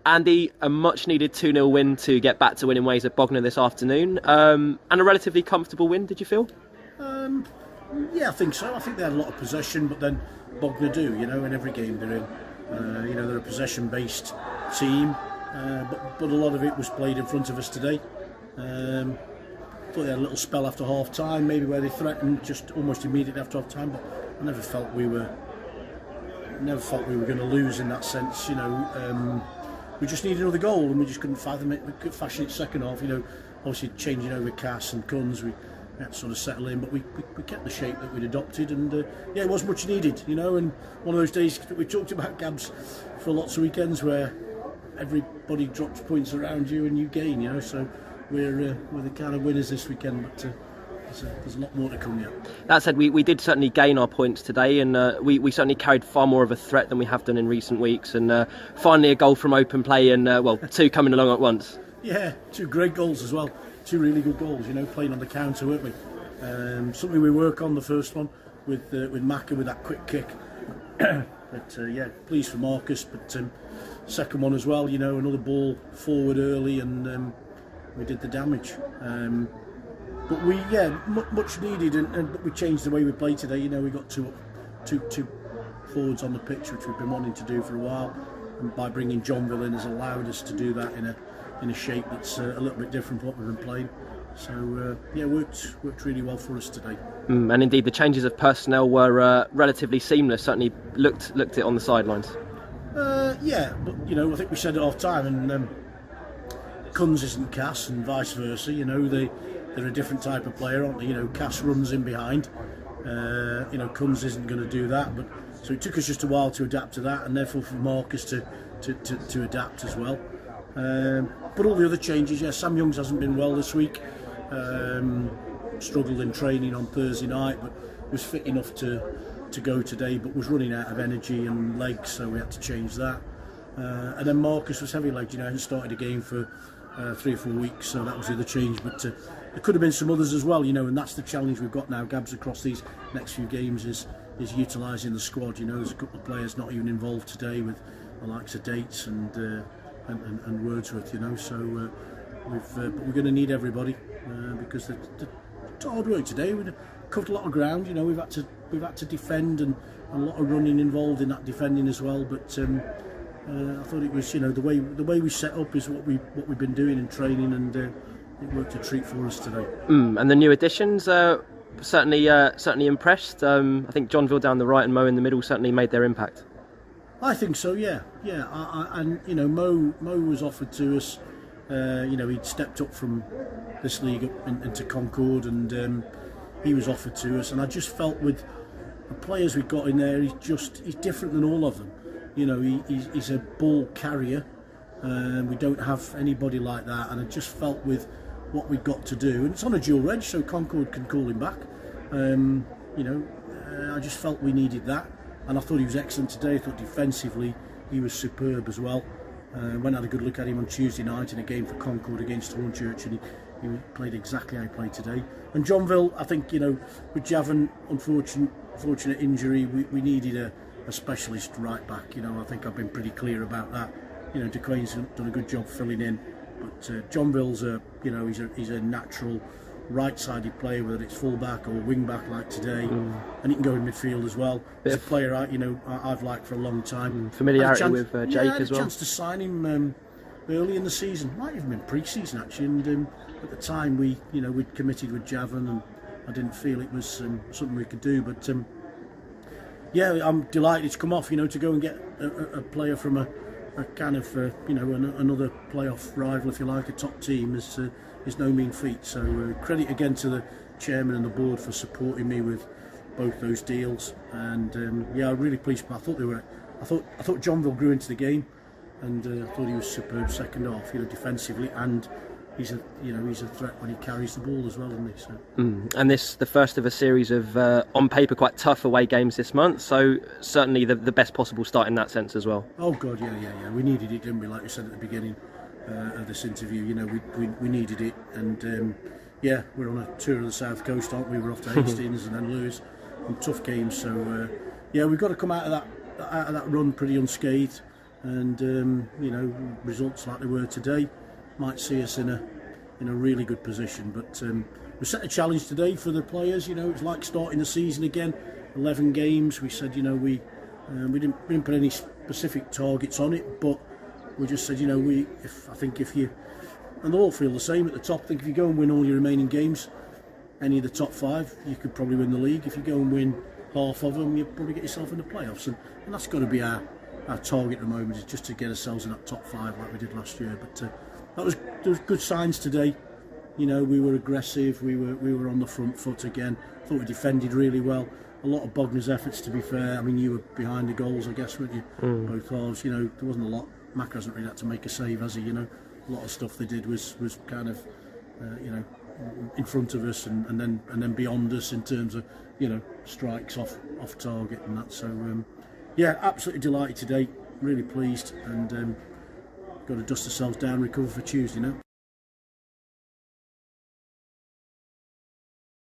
Andy, a much-needed 2-0 win to get back to winning ways at Bognor this afternoon, and a relatively comfortable win, did you feel? Yeah, I think so. I think they had a lot of possession, but then Bognor do, in every game they're in. They're a possession-based team, but a lot of it was played in front of us today. Thought they had a little spell after half-time, maybe where they threatened just almost immediately after half-time, but I never felt we were going to lose in that sense. We just needed another goal and we just couldn't fathom it. We could fashion it second half. Obviously changing over Cass and Kunz, we had to sort of settle in, but we kept the shape that we'd adopted, and it was much needed. And one of those days that we talked about, Gabs, for lots of weekends where everybody drops points around you and you gain. So we're the kind of winners this weekend, but there's a lot more to come yet. That said, we did certainly gain our points today, and we certainly carried far more of a threat than we have done in recent weeks, and finally a goal from open play, and two coming along at once. Yeah, two great goals as well, two really good goals, playing on the counter, weren't we? Something we work on, the first one with Macca with that quick kick. But pleased for Marcus, but second one as well, another ball forward early, and we did the damage. But much needed, and we changed the way we played today. We got two forwards on the pitch, which we've been wanting to do for a while, and by bringing Johnville in has allowed us to do that in a shape that's a little bit different from what we've been playing. So worked really well for us today. And indeed, the changes of personnel were relatively seamless. Certainly looked it on the sidelines. But I think we said it half time, and Kunz isn't Cass, and vice versa. They're a different type of player, aren't they? Cass runs in behind. Kunz isn't going to do that, but so it took us just a while to adapt to that, and therefore for Marcus to adapt as well. But all the other changes, Sam Youngs hasn't been well this week. Struggled in training on Thursday night, but was fit enough to go today, but was running out of energy and legs, so we had to change that. And then Marcus was heavy-legged, hadn't started a game for 3 or 4 weeks, so that was the other change. But there could have been some others as well, and that's the challenge we've got now, Gabs, across these next few games is utilising the squad. There's a couple of players not even involved today, with the likes of Dates and Wordsworth, so but we're going to need everybody because it's hard work today. We've covered a lot of ground, we've had to defend, and a lot of running involved in that defending as well, but I thought it was, the way we set up is what we've been doing in training, and it worked a treat for us today. And the new additions certainly impressed. I think Johnville down the right and Mo in the middle certainly made their impact. I think so, yeah. And Mo was offered to us. He'd stepped up from this league up into Concord, and he was offered to us. And I just felt with the players we got in there, he's different than all of them. He's a ball carrier. We don't have anybody like that, and I just felt with what we've got to do, and it's on a dual reg, so Concord can call him back. I just felt we needed that, and I thought he was excellent today. I thought defensively he was superb as well. Went and had a good look at him on Tuesday night in a game for Concord against Hornchurch, and he played exactly how he played today. And Johnville, I think, with Javon, unfortunate injury, we needed a specialist right back. I think I've been pretty clear about that. DeQuain's done a good job filling in, but Johnville's he's a natural right-sided player, whether it's full-back or wing-back like today, and he can go in midfield as well. He's a player I've liked for a long time. Familiarity with Jake as well. I had a chance to sign him early in the season, might even been pre-season actually, and at the time we'd committed with Javon, and I didn't feel it was something we could do, but I'm delighted it's come off, to go and get a player from a kind of another playoff rival, if you like, a top team is no mean feat. So credit again to the chairman and the board for supporting me with both those deals. And I'm really pleased. I thought Johnville grew into the game, and I thought he was superb second half, defensively, and he's a threat when he carries the ball as well, isn't he? So. And this the first of a series of on paper quite tough away games this month, so certainly the best possible start in that sense as well. Oh God, yeah. We needed it, didn't we? Like you said at the beginning of this interview, we needed it, and we're on a tour of the South Coast, aren't we? We're off to Hastings and then Lewis, and tough games. So we've got to come out of that run pretty unscathed. and you know, results like they were today might see us in a really good position. But we set a challenge today for the players. You know, it's like starting the season again. 11 games. We said, you know, we didn't put any specific targets on it, but we just said, you know, I think if you, and they'll all feel the same at the top. I think if you go and win all your remaining games, any of the top 5, you could probably win the league. If you go and win half of them, you'll probably get yourself in the playoffs, and that's got to be our target at the moment, is just to get ourselves in that top 5 like we did last year. But there was good signs today. You know, we were aggressive. We were on the front foot again. I thought we defended really well. A lot of Bognor's efforts, to be fair. I mean, you were behind the goals, I guess, weren't you? Both halves. You know, there wasn't a lot. Macca hasn't really had to make a save, has he? You know, a lot of stuff they did was kind of, you know, in front of us and then beyond us in terms of, you know, strikes off target and that. So yeah, absolutely delighted today. Really pleased, and got to dust ourselves down, recover for Tuesday now.